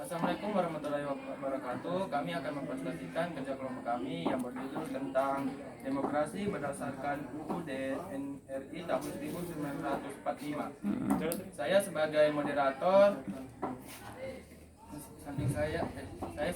Assalamualaikum warahmatullahi wabarakatuh. Kami akan mempresentasikan kerja kelompok kami yang berjudul tentang demokrasi berdasarkan UUD NRI tahun 1945. Saya sebagai moderator, samping saya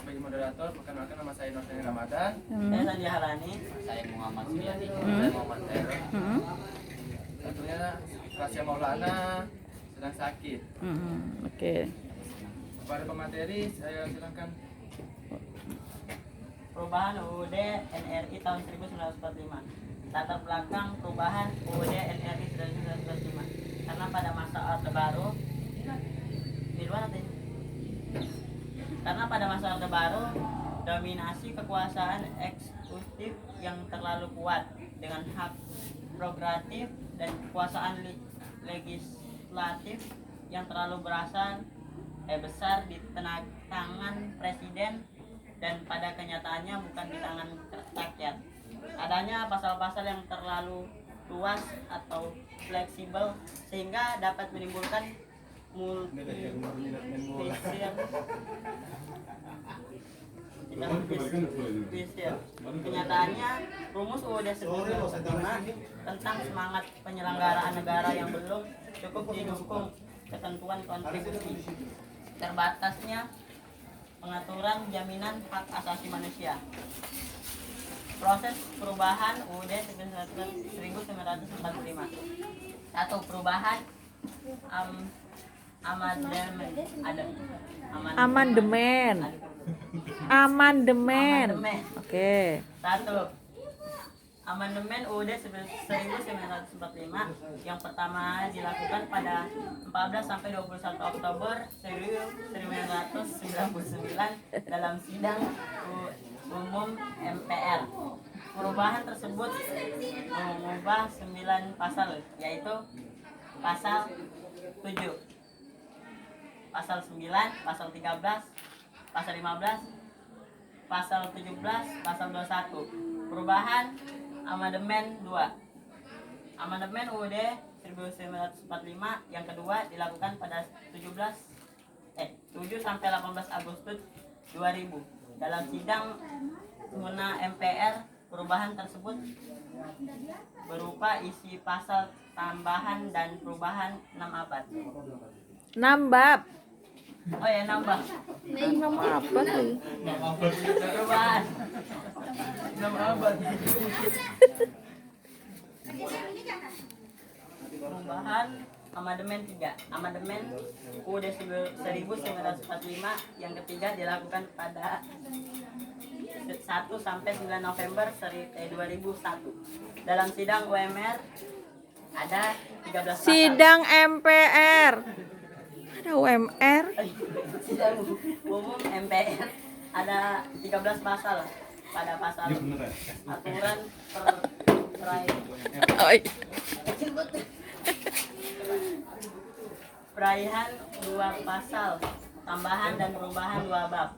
sebagai moderator, perkenalkan nama saya Nur Ramadan. Saya Sandi Harani. Saya Muhammad Suryadi. Saya Muhammad Tero. Tentunya Rasya Maulana sedang sakit. Oke. Kepada pemateri, saya silakan. Perubahan UUD NRI tahun 1945. Latar belakang perubahan UUD NRI 1945. Karena pada masa Orde Baru, di luar nanti. Karena pada masa Orde Baru, dominasi kekuasaan eksekutif yang terlalu kuat dengan hak prerogatif dan kekuasaan legislatif yang terlalu besar di tangan presiden dan pada kenyataannya bukan di tangan rakyat. Adanya pasal-pasal yang terlalu luas atau fleksibel sehingga dapat menimbulkan Kenyataannya, rumus UUD 1945 tentang semangat penyelenggaraan negara yang belum cukup didukung ketentuan konstitusi, terbatasnya pengaturan jaminan hak asasi manusia. Proses perubahan UUD 1945. 1. Perubahan Amandemen. Oke. 1. Amandemen UUD 1945 yang pertama dilakukan pada 14 sampai 21 Oktober 1999 dalam sidang umum MPR. Perubahan tersebut mengubah 9 pasal, yaitu pasal 7, pasal 9, pasal 13, pasal 15, pasal 17, pasal 21. Perubahan Amandemen 2. Amandemen UUD 1945 yang kedua dilakukan pada 7 sampai 18 Agustus 2000 dalam sidang Muna MPR. Perubahan tersebut berupa isi pasal tambahan dan perubahan 6 abad. Nambah. Oh ya, nambah. Nama apa sih? Perubahan 6 abad. Perubahan Amandemen 3. Amandemen UUD 1945 yang ketiga dilakukan pada 1 sampai 9 November 2001. Dalam sidang UMR ada 13 pasal. Sidang MPR. Ada UMR. Sidang umum MPR ada 13 pasal. Pada pasal aturan peraihan 2 pasal, tambahan dan perubahan 2 bab.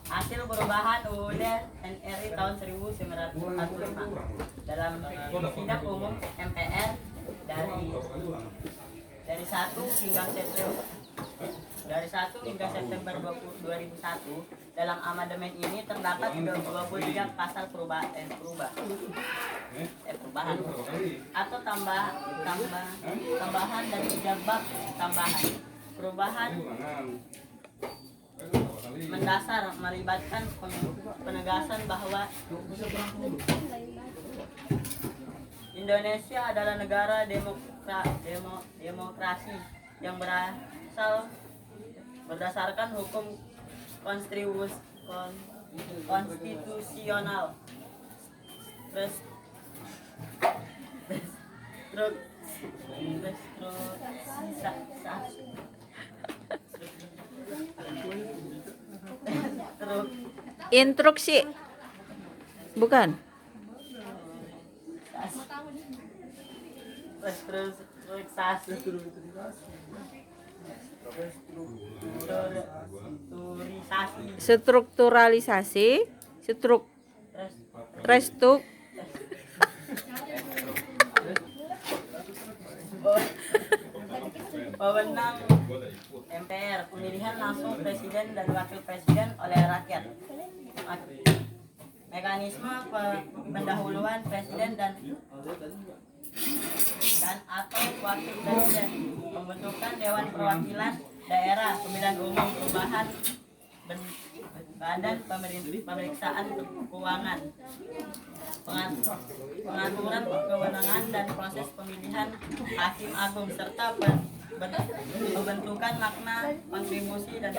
Hasil perubahan UUD NRI tahun 1945 dalam sidang umum MPR dari 1 hingga September 2001. Dalam amandemen ini terdapat 23 pasal perubahan atau tambahan dan 3 bab tambahan. Perubahan mendasar melibatkan penegasan bahwa Indonesia adalah negara demokrasi yang berdasarkan hukum konstitusional, Instruksi. Bukan. Strukturalisasi. Restruk. Wewenang MPR, pemilihan langsung presiden dan wakil presiden oleh rakyat. Mekanisme pendahuluan presiden dan atau wakil presiden, pembentukan Dewan Perwakilan Daerah, pemilihan umum, perubahan badan pemeriksaan keuangan, pengaturan kewenangan dan proses pemilihan hakim agung, serta pembentukan makna kontribusi dan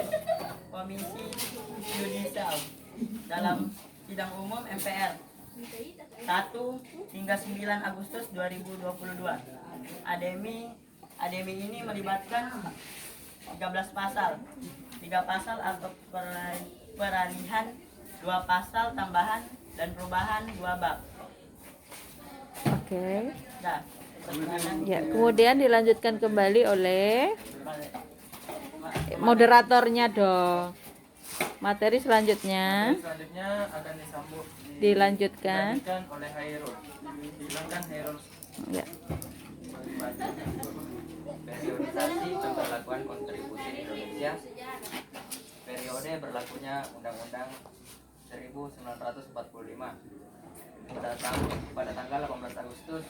komisi yudisial dalam sidang umum MPR 1 hingga 9 Agustus 2022. Ademi ini melibatkan 13 pasal, 3 pasal atau peralihan, 2 pasal tambahan dan perubahan 2 bab. Oke. Nah, Ya, kemudian dilanjutkan kembali oleh moderatornya dong. Materi selanjutnya Selanjutnya akan dilanjutkan. dilanjutkan oleh Hairul. Silakan Hairul. Ya. Periodisasi pemberlakuan kontribusi Indonesia. Periode berlakunya Undang-Undang 1945 pada tanggal 18 Agustus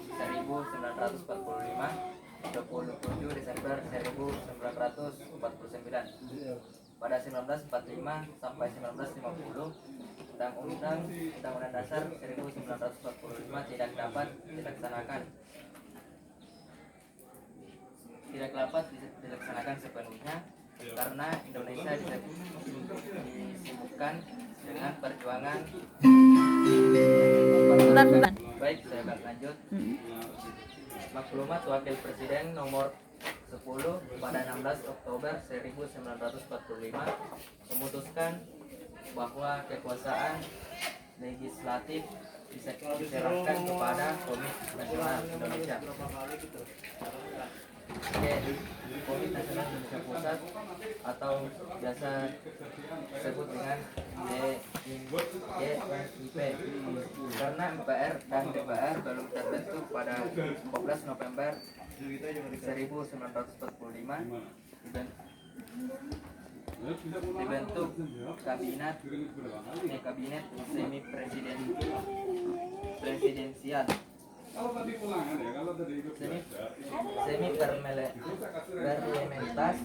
1945, 27 Desember 1949. Pada 1945 sampai 1950, Undang-Undang Dasar 1945 tidak dapat dilaksanakan sepenuhnya karena Indonesia disibukkan dengan perjuangan. Bentar. Baik, saya akan lanjut. Maklumat Wakil Presiden nomor 10 pada 16 Oktober 1945 memutuskan bahwa kekuasaan legislatif diserahkan kepada Komisi Nasional Indonesia. Komisi Nasional Indonesia Pusat atau biasa disebut dengan GNIP, karena MPR dan DPR belum terbentuk pada 14 November 1945 dibentuk kabinet semi presidensial semi parlementaris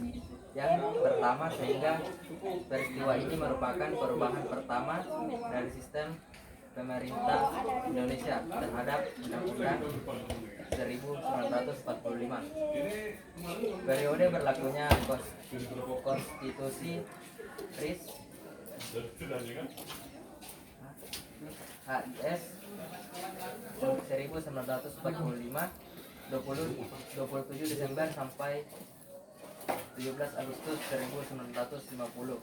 yang pertama, sehingga peristiwa ini merupakan perubahan pertama dari sistem pemerintah Indonesia terhadap Undang-Undang 1945. Periode berlakunya konstitusi RIS HIS 1945 27 Desember sampai 17 Agustus 1950.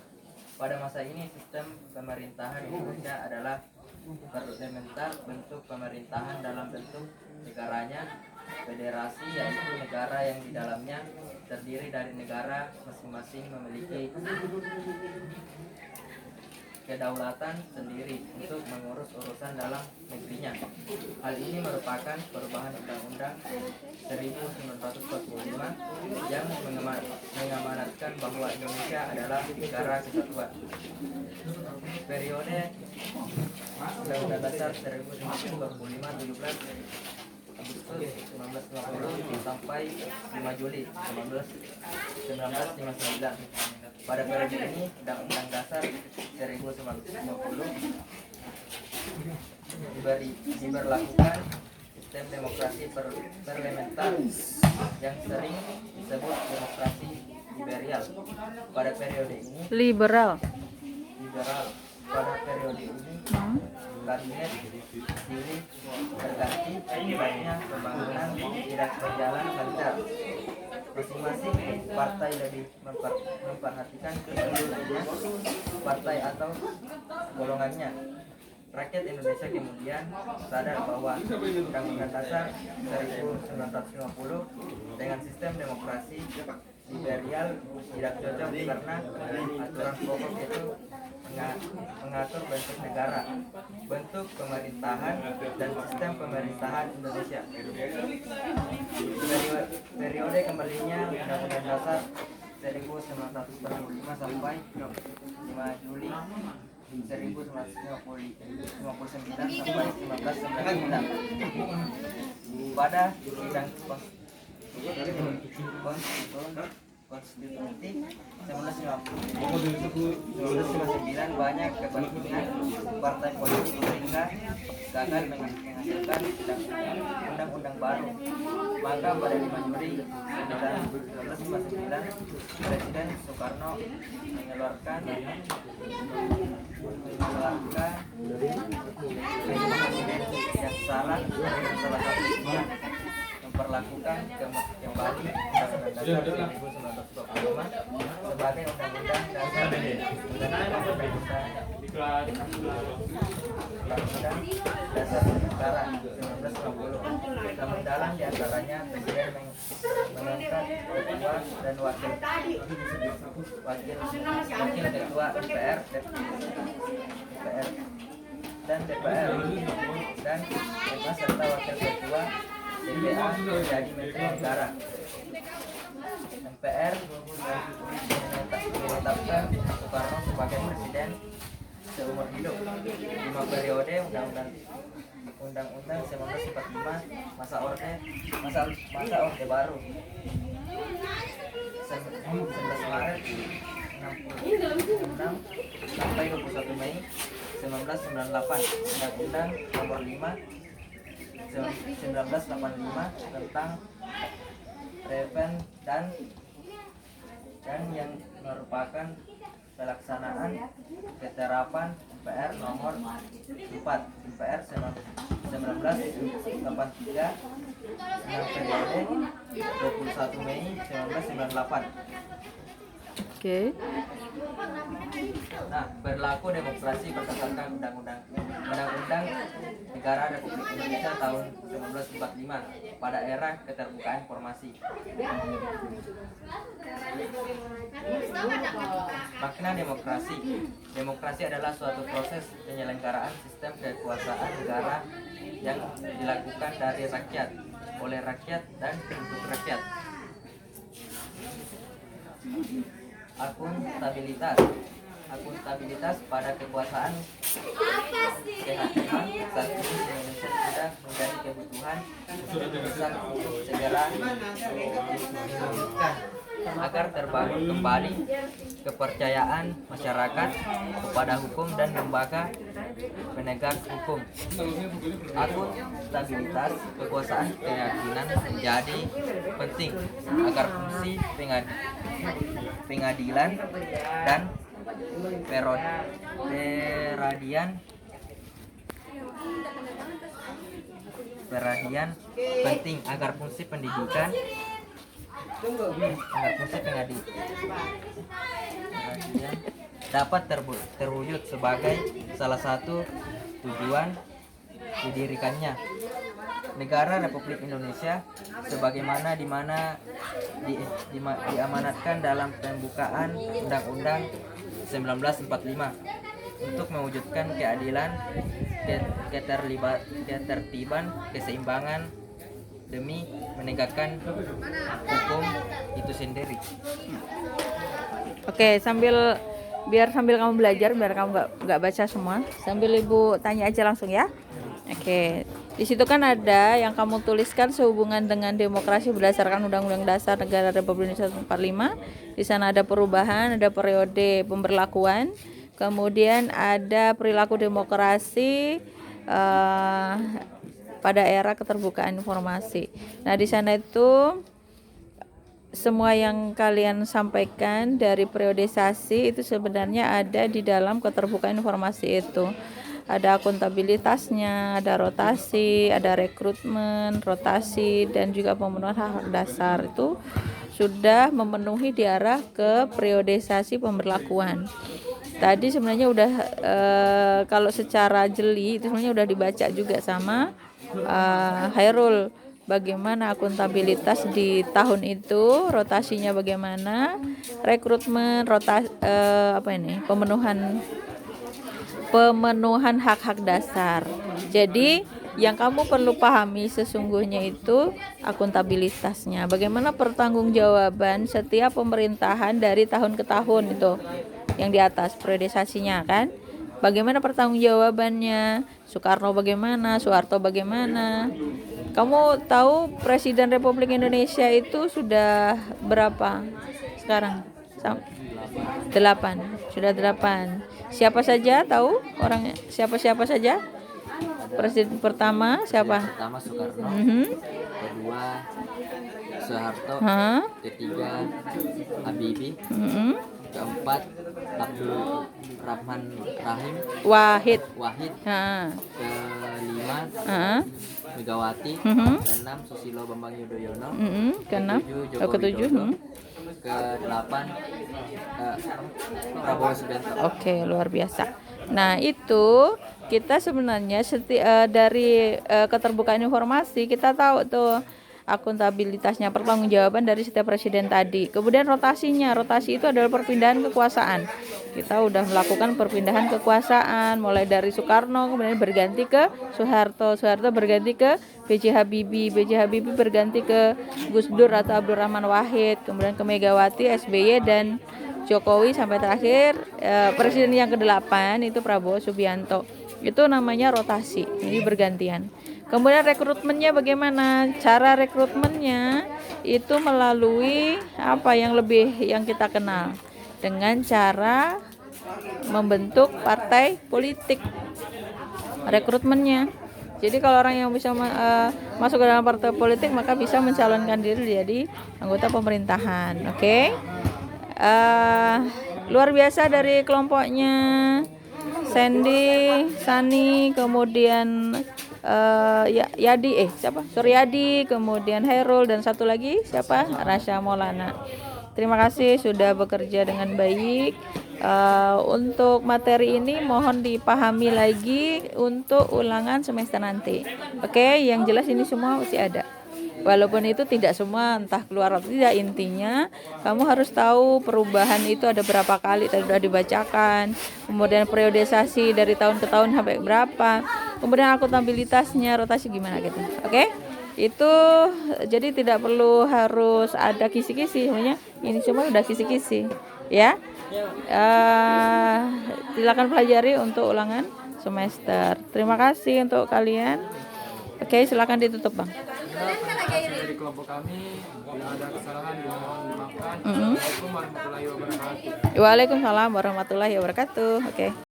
Pada masa ini sistem pemerintahan Indonesia adalah parlementer, bentuk pemerintahan dalam bentuk negaranya federasi, yaitu negara yang di dalamnya terdiri dari negara masing-masing memiliki kedaulatan sendiri untuk mengurus urusan dalam negerinya. Hal ini merupakan perubahan Undang-Undang 1945 yang mengamanatkan bahwa Indonesia adalah negara kesatuan. Periode Undang-Undang Dasar 1945 17 Agustus 1950 sampai 5 Juli 1959. Pada periode ini Undang-Undang Dasar 1950 diberlakukan sistem demokrasi parlementer yang sering disebut demokrasi liberal. Pada periode ini Liberal. Pada periode ini kabinet dipilih terganti, akibatnya pembangunan tidak berjalan lancar. Masing-masing partai lebih memperhatikan kepentingannya partai atau golongannya. Rakyat Indonesia kemudian sadar bahwa Undang-Undang Dasar 1950 dengan sistem demokrasi liberal tidak cocok karena aturan pokok itu mengatur bentuk negara, bentuk pemerintahan, dan sistem pemerintahan Indonesia. Periode kembalinya Undang-Undang Dasar 1945 sampai 5 Juli 1959 sampai 1996 pada sidang konstitusi 1959 banyak kepentingan partai politik sehingga gagal menghasilkan undang-undang baru. Maka pada 5 Juli 1959 Presiden Soekarno mengeluarkan yang salah satunya memperlakukan kembali Undang-Undang Dasar 1945 sebagai Undang-Undang Dasar Negara 1960. Namun dalam diantaranya Presiden mengangkat ketua dan wakil ketua MPR dan DPR dan serta wakil ketua DPA menjadi Menteri Negara. MPR menetapkan Soekarno sebagai presiden seumur hidup 5 periode. Undang-Undang 1945 masa orde baru 11 Maret 66 sampai 21 Mei 1998. Undang-Undang nomor 5 1985 tentang Preven dan yang merupakan pelaksanaan keterapan MPR nomor 4 MPR 1983 periode 21 Mei 1998. Oke. Nah, berlaku demokrasi berdasarkan Undang-Undang Negara Republik Indonesia tahun 1945 pada era keterbukaan informasi. Makna demokrasi. Demokrasi adalah suatu proses penyelenggaraan sistem kekuasaan negara yang dilakukan dari rakyat, oleh rakyat, dan untuk rakyat. Akuntabilitas pada kekuasaan kehakiman saat ini Indonesia sudah menjadi kebutuhan besar untuk segera diwujudkan agar terbangun kembali kepercayaan masyarakat kepada hukum dan lembaga penegak hukum. Akuntabilitas kekuasaan keyakinan menjadi penting agar fungsi pengadilan dan peradilan penting agar fungsi pendidikan dapat terwujud sebagai salah satu tujuan didirikannya Negara Republik Indonesia sebagaimana diamanatkan dalam pembukaan Undang-Undang 1945 untuk mewujudkan keadilan, ketertiban, keseimbangan demi menegakkan hukum itu sendiri. Oke, sambil kamu belajar, biar kamu nggak baca semua, sambil ibu tanya aja langsung ya. Oke, di situ kan ada yang kamu tuliskan sehubungan dengan demokrasi berdasarkan Undang-Undang Dasar Negara Republik Indonesia 1945. Di sana ada perubahan, ada periode pemberlakuan, kemudian ada perilaku demokrasi pada era keterbukaan informasi. Nah, di sana itu semua yang kalian sampaikan dari periodisasi itu sebenarnya ada di dalam keterbukaan informasi itu. Ada akuntabilitasnya, ada rotasi, ada rekrutmen, rotasi, dan juga pemenuhan hak dasar. Itu sudah memenuhi di arah ke periodisasi pemberlakuan. Tadi sebenarnya udah kalau secara jeli itu sebenarnya udah dibaca juga sama Hairul, bagaimana akuntabilitas di tahun itu, rotasinya bagaimana, rekrutmen, pemenuhan hak-hak dasar. Jadi yang kamu perlu pahami sesungguhnya itu akuntabilitasnya. Bagaimana pertanggungjawaban setiap pemerintahan dari tahun ke tahun itu yang di atas priorisasinya kan. Bagaimana pertanggungjawabannya? Soekarno bagaimana? Soeharto bagaimana? Kamu tahu Presiden Republik Indonesia itu sudah berapa sekarang? 8. Sudah 8. Siapa saja tahu orangnya? Siapa saja? Presiden pertama siapa? Pertama Soekarno, kedua Soeharto, ketiga Habibie, keempat Abdul Rahman Rahim Wahid. Kelima Megawati, keenam Susilo Bambang Yudhoyono, Keenam, ketujuh ketujuh. kedelapan Prabowo Subianto. Oke, luar biasa. Nah, itu kita sebenarnya dari keterbukaan informasi kita tahu tuh akuntabilitasnya, pertanggungjawaban dari setiap presiden tadi. Kemudian rotasi itu adalah perpindahan kekuasaan. Kita udah melakukan perpindahan kekuasaan mulai dari Soekarno, kemudian berganti ke Soeharto berganti ke B.J. Habibie berganti ke Gus Dur atau Abdurrahman Wahid, kemudian ke Megawati, SBY dan Jokowi sampai terakhir presiden yang ke-8 itu Prabowo Subianto. Itu namanya rotasi, ini bergantian. Kemudian rekrutmennya bagaimana? Cara rekrutmennya itu melalui apa yang kita kenal dengan cara membentuk partai politik. Rekrutmennya. Jadi kalau orang yang bisa masuk ke dalam partai politik maka bisa mencalonkan diri jadi anggota pemerintahan. Oke. Luar biasa dari kelompoknya Sandy, Sani, kemudian Suryadi, kemudian Hairul, dan satu lagi siapa? Rasya Maulana. Terima kasih sudah bekerja dengan baik. Untuk materi ini mohon dipahami lagi untuk ulangan semester nanti. Oke, yang jelas ini semua masih ada. Walaupun itu tidak semua entah keluar atau tidak, intinya kamu harus tahu perubahan itu ada berapa kali tadi sudah dibacakan, kemudian periodisasi dari tahun ke tahun sampai berapa, kemudian akuntabilitasnya, rotasi gimana gitu. Oke? Itu jadi tidak perlu harus ada kisi-kisi, sebenarnya ini semua udah kisi-kisi ya. Silakan pelajari untuk ulangan semester. Terima kasih untuk kalian. Oke, silakan ditutup, Bang. Dari kelompok kami, bila ada kesalahan dimohon dimaafkan. Assalamualaikum warahmatullahi wabarakatuh. Waalaikumsalam warahmatullahi wabarakatuh. Oke.